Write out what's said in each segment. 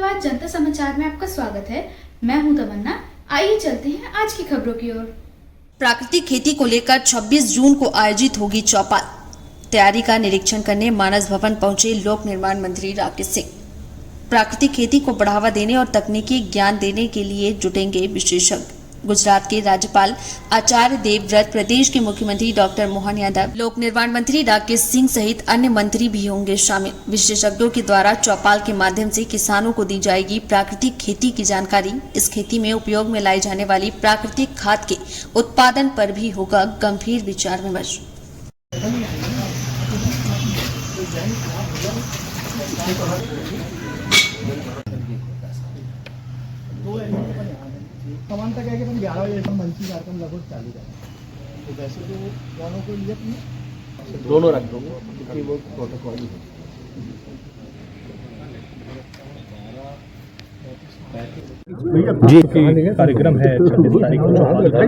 आवाज जनता समाचार में आपका स्वागत है। मैं हूं तमन्ना। आइए चलते हैं आज की खबरों की ओर। प्राकृतिक खेती को लेकर 26 जून को आयोजित होगी चौपाल। तैयारी का निरीक्षण करने मानस भवन पहुंचे लोक निर्माण मंत्री राकेश सिंह। प्राकृतिक खेती को बढ़ावा देने और तकनीकी ज्ञान देने के लिए जुटेंगे विशेषज्ञ। गुजरात के राज्यपाल आचार्य देवव्रत, प्रदेश के मुख्यमंत्री डॉक्टर मोहन यादव, लोक निर्माण मंत्री राकेश सिंह सहित अन्य मंत्री भी होंगे शामिल। विशेषज्ञों के द्वारा चौपाल के माध्यम से किसानों को दी जाएगी प्राकृतिक खेती की जानकारी। इस खेती में उपयोग में लाई जाने वाली प्राकृतिक खाद के उत्पादन पर भी होगा गंभीर विचार विमर्श। समानता क्या है कि 11 बजे मंची कार्यक्रम लगभग चालू है, तो वैसे तो दोनों को लिए दोनों रख दो क्योंकि वो प्रोटोकॉल है। जी कार्यक्रम है 26 तारीख को चौपाल का।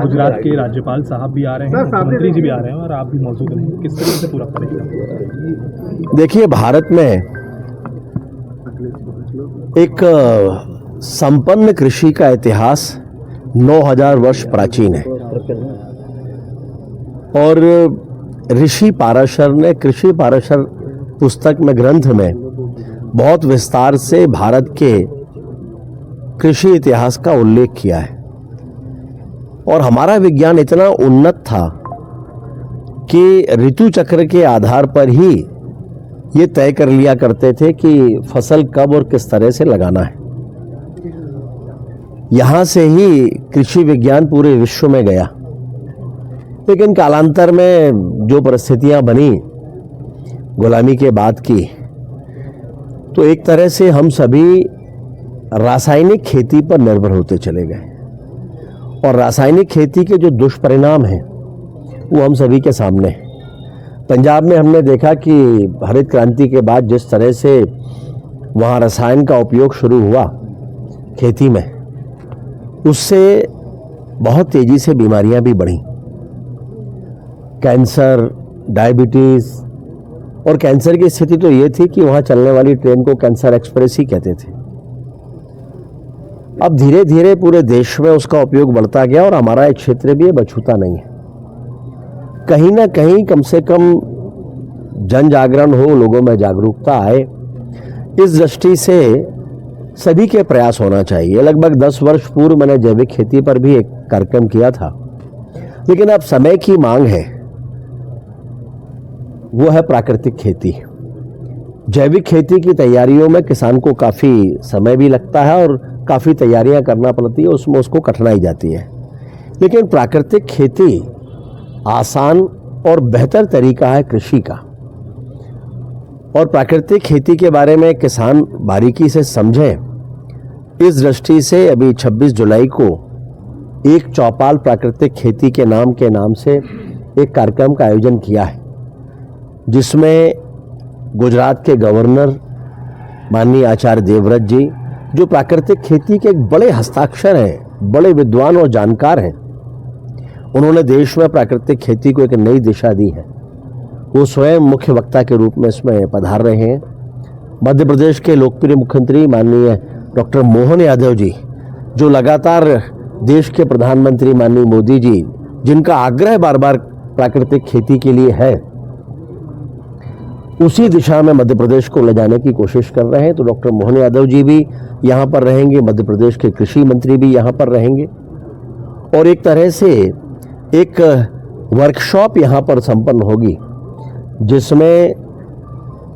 गुजरात के राज्यपाल साहब भी आ रहे हैं, मुख्यमंत्री जी भी आ रहे हैं और आप भी मौजूद रहेंगे। किस तरीके से पूरा करेंगे? देखिए, भारत में एक संपन्न कृषि का इतिहास 9000 वर्ष प्राचीन है और ऋषि पाराशर ने कृषि पाराशर पुस्तक में, ग्रंथ में बहुत विस्तार से भारत के कृषि इतिहास का उल्लेख किया है। और हमारा विज्ञान इतना उन्नत था कि ऋतु चक्र के आधार पर ही ये तय कर लिया करते थे कि फसल कब और किस तरह से लगाना है। यहाँ से ही कृषि विज्ञान पूरे विश्व में गया, लेकिन कालांतर में जो परिस्थितियां बनी गुलामी के बाद की, तो एक तरह से हम सभी रासायनिक खेती पर निर्भर होते चले गए और रासायनिक खेती के जो दुष्परिणाम हैं वो हम सभी के सामने हैं। पंजाब में हमने देखा कि हरित क्रांति के बाद जिस तरह से वहाँ रसायन का उपयोग शुरू हुआ खेती में, उससे बहुत तेजी से बीमारियां भी बढ़ी। कैंसर, डायबिटीज, और कैंसर की स्थिति तो ये थी कि वहां चलने वाली ट्रेन को कैंसर एक्सप्रेस ही कहते थे। अब धीरे धीरे पूरे देश में उसका उपयोग बढ़ता गया और हमारा एक क्षेत्र भी बछूता नहीं है। कहीं ना कहीं कम से कम जन जागरण हो, लोगों में जागरूकता आए, इस दृष्टि से सभी के प्रयास होना चाहिए। लगभग 10 वर्ष पूर्व मैंने जैविक खेती पर भी एक कार्यक्रम किया था, लेकिन अब समय की मांग है, वो है प्राकृतिक खेती। जैविक खेती की तैयारियों में किसान को काफ़ी समय भी लगता है और काफ़ी तैयारियां करना पड़ती है, उसमें उसको कठिनाई जाती है। लेकिन प्राकृतिक खेती आसान और बेहतर तरीका है कृषि का, और प्राकृतिक खेती के बारे में किसान बारीकी से समझें, इस दृष्टि से अभी 26 जुलाई को एक चौपाल प्राकृतिक खेती के नाम से एक कार्यक्रम का आयोजन किया है, जिसमें गुजरात के गवर्नर माननीय आचार्य देवव्रत जी, जो प्राकृतिक खेती के एक बड़े हस्ताक्षर हैं, बड़े विद्वान और जानकार हैं, उन्होंने देश में प्राकृतिक खेती को एक नई दिशा दी है। वो स्वयं मुख्य वक्ता के रूप में इसमें पधार रहे हैं। मध्य प्रदेश के लोकप्रिय मुख्यमंत्री माननीय डॉक्टर मोहन यादव जी, जो लगातार देश के प्रधानमंत्री माननीय मोदी जी, जिनका आग्रह बार बार प्राकृतिक खेती के लिए है, उसी दिशा में मध्य प्रदेश को ले जाने की कोशिश कर रहे हैं। तो डॉक्टर मोहन यादव जी भी यहाँ पर रहेंगे, मध्य प्रदेश के कृषि मंत्री भी यहाँ पर रहेंगे, और एक तरह से एक वर्कशॉप यहाँ पर संपन्न होगी, जिसमें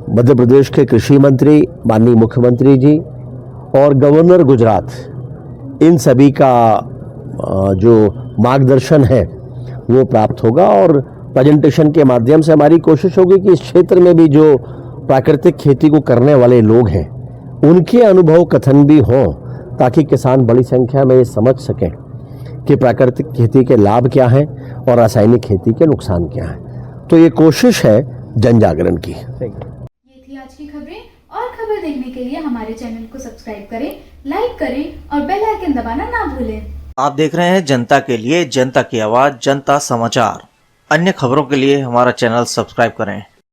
मध्य प्रदेश के कृषि मंत्री माननीय मुख्यमंत्री जी और गवर्नर गुजरात, इन सभी का जो मार्गदर्शन है वो प्राप्त होगा। और प्रेजेंटेशन के माध्यम से हमारी कोशिश होगी कि इस क्षेत्र में भी जो प्राकृतिक खेती को करने वाले लोग हैं, उनके अनुभव कथन भी हों, ताकि किसान बड़ी संख्या में ये समझ सकें कि प्राकृतिक खेती के लाभ क्या हैं और रासायनिक खेती के नुकसान क्या हैं। तो ये कोशिश है जन जागरण की। ये थी आज की खबरें। और खबर देखने के लिए हमारे चैनल को सब्सक्राइब करें, लाइक करें और बेल आइकन दबाना ना भूलें। आप देख रहे हैं जनता के लिए, जनता की आवाज, जनता समाचार। अन्य खबरों के लिए हमारा चैनल सब्सक्राइब करें।